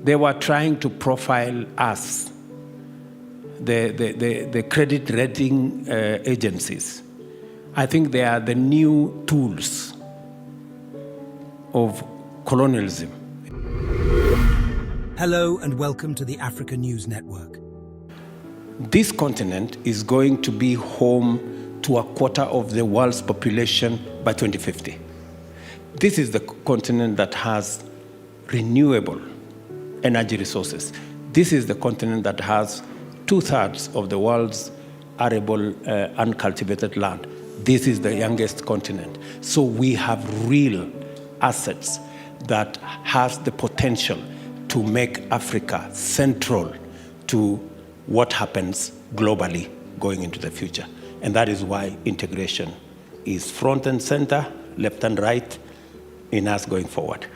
They were trying to profile us, the credit rating agencies. I think they are the new tools of colonialism. Hello and welcome to the Africa News Network. This continent is going to be home to a quarter of the world's population by 2050. This is the continent that has renewable energy resources. This is the continent that has 2/3 of the world's arable uncultivated land. This is the youngest continent. So we have real assets that has the potential to make Africa central to what happens globally going into the future. And that is why integration is front and center, left and right, in us going forward.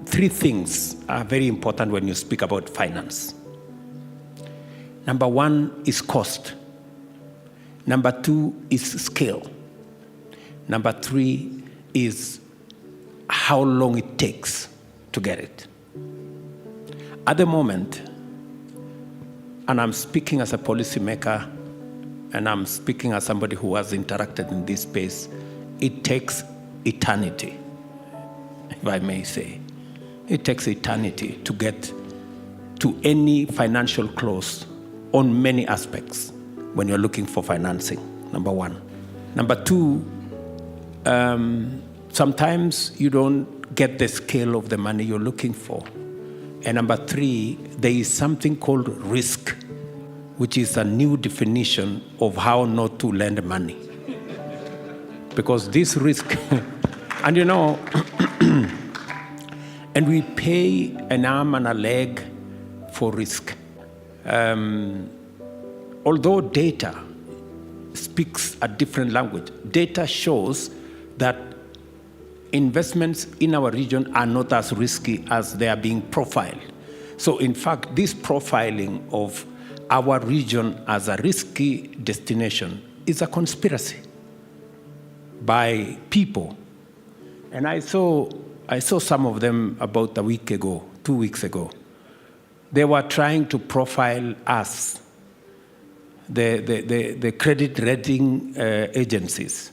3 things are very important when you speak about finance. Number 1 is cost. Number 2 is scale. Number 3 is how long it takes to get it. At the moment, and I'm speaking as a policymaker, and I'm speaking as somebody who has interacted in this space, it takes eternity, if I may say. It takes eternity to get to any financial close on many aspects when you're looking for financing, number 1. Number 2, sometimes you don't get the scale of the money you're looking for. And number 3, there is something called risk, which is a new definition of how not to lend money. Because this risk, and you know, and we pay an arm and a leg for risk. Although data speaks a different language, data shows that investments in our region are not as risky as they are being profiled. So in fact, this profiling of our region as a risky destination is a conspiracy by people. And I saw some of them about a week ago, 2 weeks ago. They were trying to profile us, the credit rating agencies.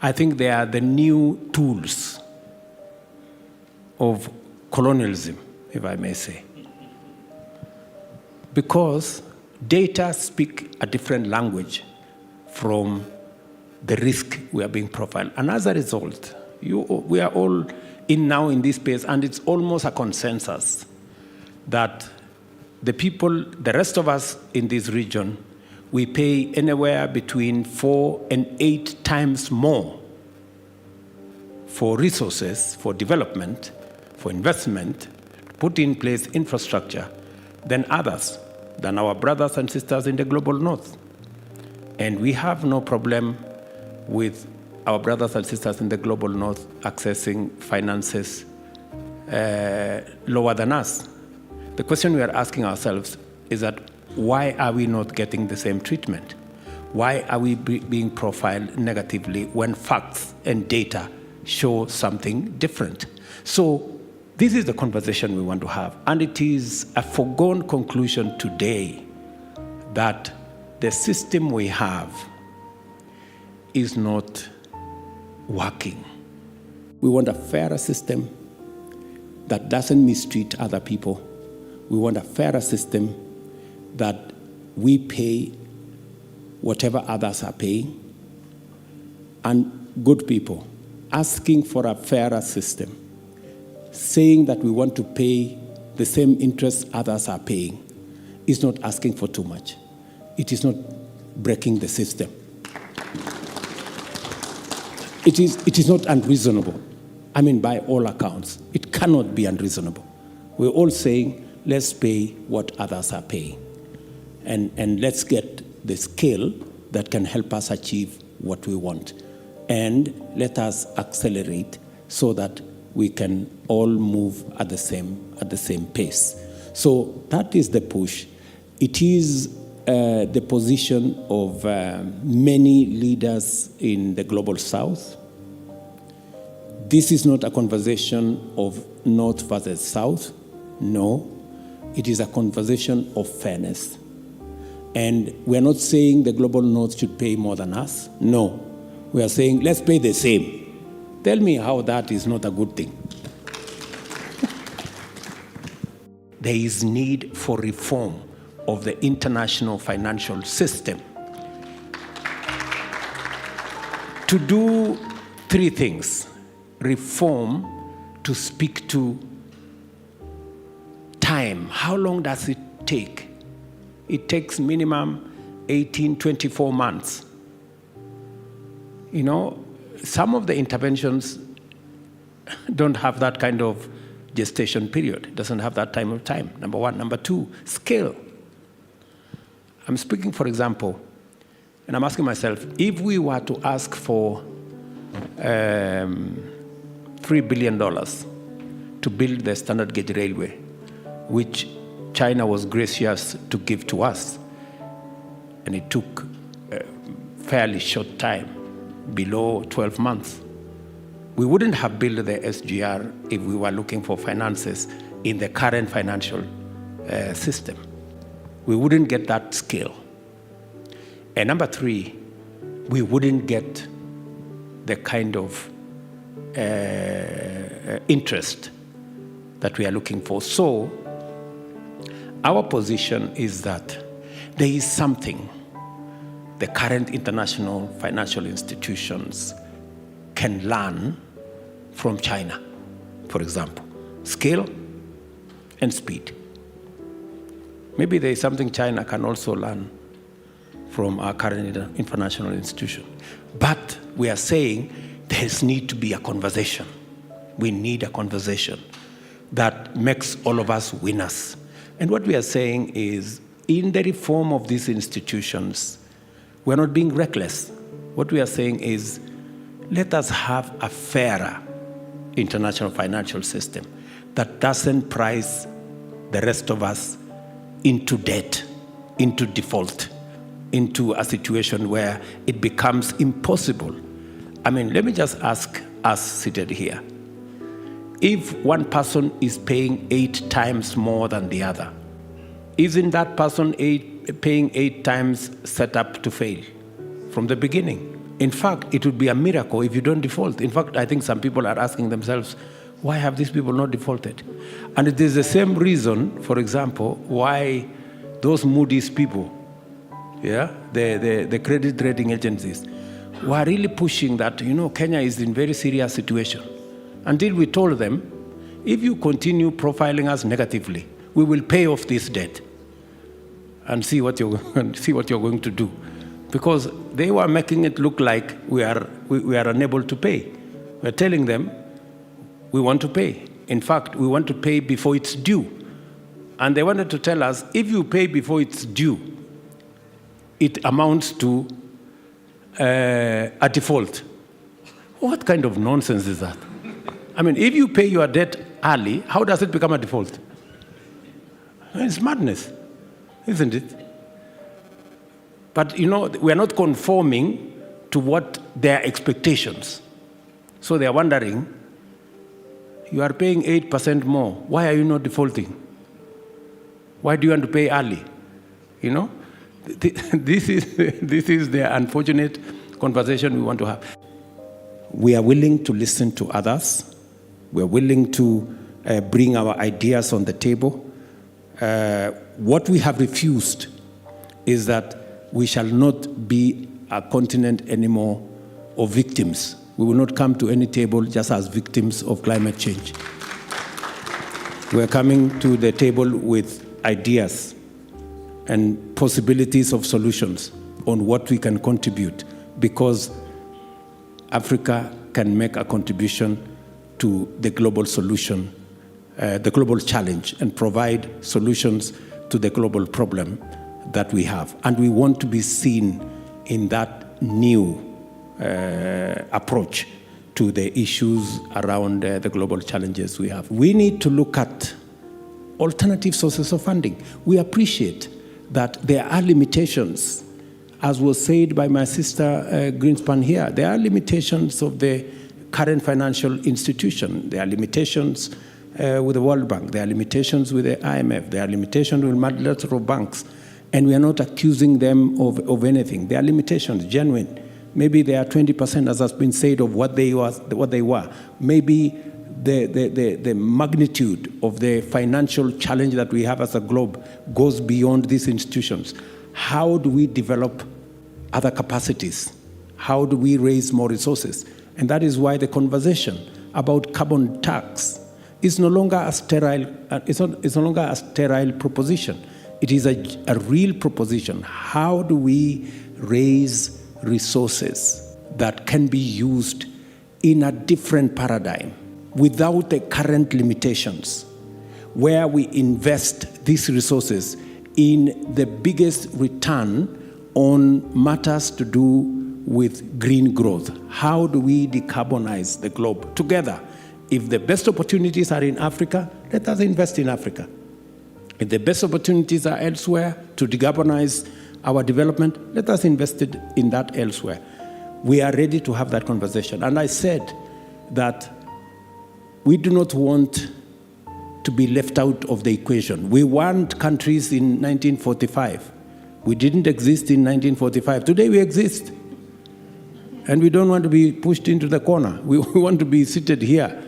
I think they are the new tools of colonialism, if I may say. Because data speak a different language from the risk we are being profiled. And as a result, we are all now in this space, and it's almost a consensus that the people, the rest of us in this region, we pay anywhere between 4 and 8 times more for resources, for development, for investment, put in place infrastructure than others, than our brothers and sisters in the global north. And we have no problem with our brothers and sisters in the global north accessing finances lower than us. The question we are asking ourselves is that why are we not getting the same treatment? Why are we being profiled negatively when facts and data show something different? So this is the conversation we want to have. And it is a foregone conclusion today that the system we have is not working. We want a fairer system that doesn't mistreat other people. We want a fairer system that we pay whatever others are paying. And good people asking for a fairer system, saying that we want to pay the same interest others are paying, is not asking for too much. It is not breaking the system. It is not unreasonable. I mean, by all accounts, it cannot be unreasonable. We're all saying, let's pay what others are paying. And let's get the scale that can help us achieve what we want. And let us accelerate so that we can all move at the same pace. So that is the push. It is the position of many leaders in the global south. This is not a conversation of north versus south. No. It is a conversation of fairness. And we're not saying the global north should pay more than us. No. We are saying, let's pay the same. Tell me how that is not a good thing. There is need for reform of the international financial system to do three things. Reform to speak to time. How long does it take? It takes minimum 18, 24 months. You know, some of the interventions don't have that kind of gestation period. It doesn't have that time of time, number one. Number two, scale. I'm speaking, for example, and I'm asking myself, if we were to ask for $3 billion to build the standard gauge railway, which China was gracious to give to us, and it took a fairly short time, below 12 months. We wouldn't have built the SGR if we were looking for finances in the current financial system. We wouldn't get that scale. And number three, we wouldn't get the kind of interest that we are looking for. So our position is that there is something the current international financial institutions can learn from China, for example, scale and speed. Maybe there is something China can also learn from our current international institution. But we are saying there needs to be a conversation. We need a conversation that makes all of us winners. And what we are saying is, in the reform of these institutions, we're not being reckless. What we are saying is, let us have a fairer international financial system that doesn't price the rest of us into debt, into default, into a situation where it becomes impossible. I mean, let me just ask us seated here. If one person is paying 8 times more than the other, isn't that person paying 8 times set up to fail from the beginning? In fact, it would be a miracle if you don't default. In fact, I think some people are asking themselves, why have these people not defaulted? And it is the same reason, for example, why those Moody's people, the credit rating agencies, were really pushing that, Kenya is in very serious situation. Until we told them, if you continue profiling us negatively, we will pay off this debt and see what you're going to do. Because they were making it look like we are unable to pay. We're telling them we want to pay. In fact, we want to pay before it's due. And they wanted to tell us, if you pay before it's due, it amounts to a default. What kind of nonsense is that? I mean, if you pay your debt early, how does it become a default? It's madness, isn't it? But, we are not conforming to what their expectations. So they are wondering, you are paying 8% more. Why are you not defaulting? Why do you want to pay early? This is the unfortunate conversation we want to have. We are willing to listen to others. We are willing to bring our ideas on the table. What we have refused is that we shall not be a continent anymore of victims. We will not come to any table just as victims of climate change. We are coming to the table with ideas and possibilities of solutions on what we can contribute, because Africa can make a contribution to the global solution, the global challenge, and provide solutions to the global problem that we have. And we want to be seen in that new approach to the issues around the global challenges we have. We need to look at alternative sources of funding. We appreciate that there are limitations, as was said by my sister Greenspan here. There are limitations of the current financial institution. There are limitations with the World Bank. There are limitations with the IMF. There are limitations with multilateral banks. And we are not accusing them of anything. There are limitations, genuine. Maybe they are 20%, as has been said, of what they were. Maybe the magnitude of the financial challenge that we have as a globe goes beyond these institutions. How do we develop other capacities? How do we raise more resources? And that is why the conversation about carbon tax is no longer a sterile. It's no longer a sterile proposition. It is a real proposition. How do we raise resources that can be used in a different paradigm without the current limitations, where we invest these resources in the biggest return on matters to do with green growth? How do we decarbonize the globe together? If the best opportunities are in Africa, let us invest in Africa. If the best opportunities are elsewhere to decarbonize our development, let us invest in that elsewhere. We are ready to have that conversation. And I said that we do not want to be left out of the equation. We want countries in 1945. We didn't exist in 1945. Today we exist. And we don't want to be pushed into the corner. We want to be seated here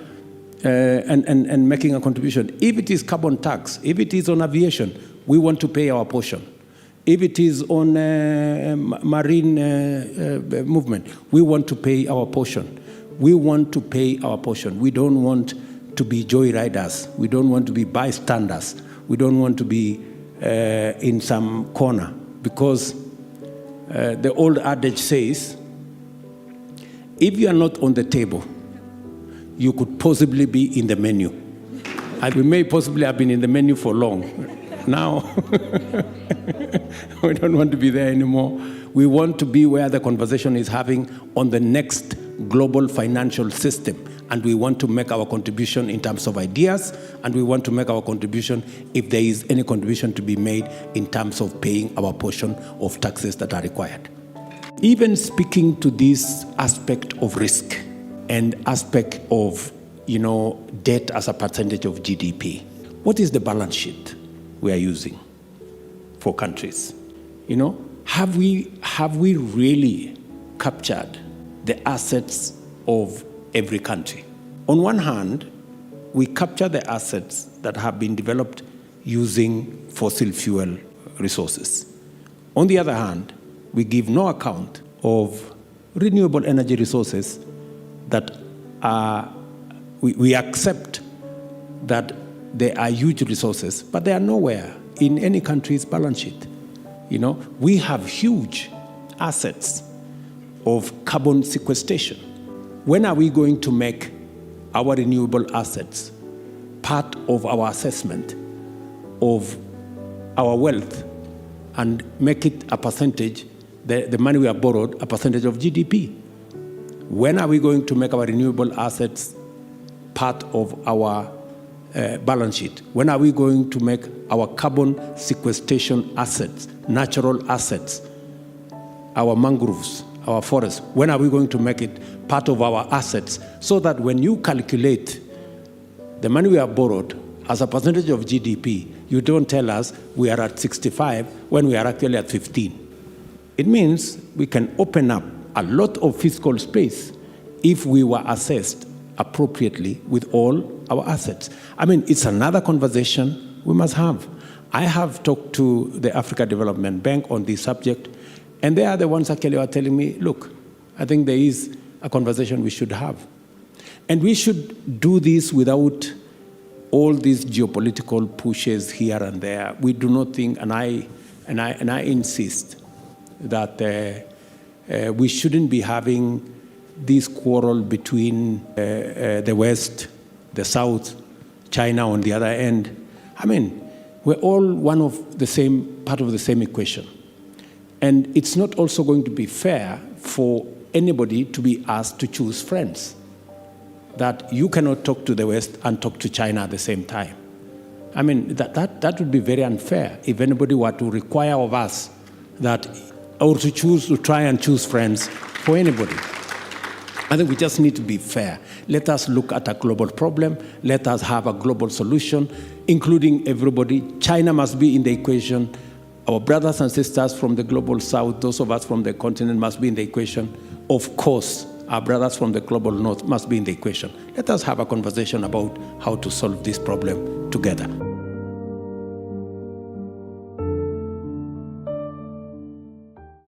and making a contribution. If it is carbon tax, if it is on aviation, we want to pay our portion. If it is on marine movement, we want to pay our portion. We want to pay our portion. We don't want to be joyriders. We don't want to be bystanders. We don't want to be in some corner. Because the old adage says, if you are not on the table, you could possibly be in the menu. And we may possibly have been in the menu for long. Now, we don't want to be there anymore. We want to be where the conversation is having on the next global financial system. And we want to make our contribution in terms of ideas, and we want to make our contribution if there is any contribution to be made in terms of paying our portion of taxes that are required. Even speaking to this aspect of risk and aspect of, debt as a percentage of GDP, what is the balance sheet we are using for countries? Have we really captured the assets of every country? On one hand, we capture the assets that have been developed using fossil fuel resources. On the other hand, we give no account of renewable energy resources that we accept that they are huge resources, but they are nowhere in any country's balance sheet. We have huge assets of carbon sequestration. When are we going to make our renewable assets part of our assessment of our wealth and make it a percentage, the money we have borrowed, a percentage of GDP? When are we going to make our renewable assets part of our balance sheet? When are we going to make our carbon sequestration assets, natural assets, our mangroves, our forests, when are we going to make it part of our assets so that when you calculate the money we have borrowed as a percentage of GDP, you don't tell us we are at 65 when we are actually at 15. It means we can open up a lot of fiscal space if we were assessed appropriately with all our assets. It's another conversation we must have. I have talked to the Africa Development Bank on this subject, and they are the ones actually who are telling me, look, I think there is a conversation we should have. And we should do this without all these geopolitical pushes here and there. We do not think, and I insist, that we shouldn't be having this quarrel between the West, the South, China on the other end. We're all one of the same, part of the same equation. And it's not also going to be fair for anybody to be asked to choose friends. That you cannot talk to the West and talk to China at the same time. That would be very unfair if anybody were to require of us that, or to try and choose friends for anybody. I think we just need to be fair. Let us look at a global problem. Let us have a global solution, including everybody. China must be in the equation. Our brothers and sisters from the global south, those of us from the continent must be in the equation. Of course, our brothers from the global north must be in the equation. Let us have a conversation about how to solve this problem together.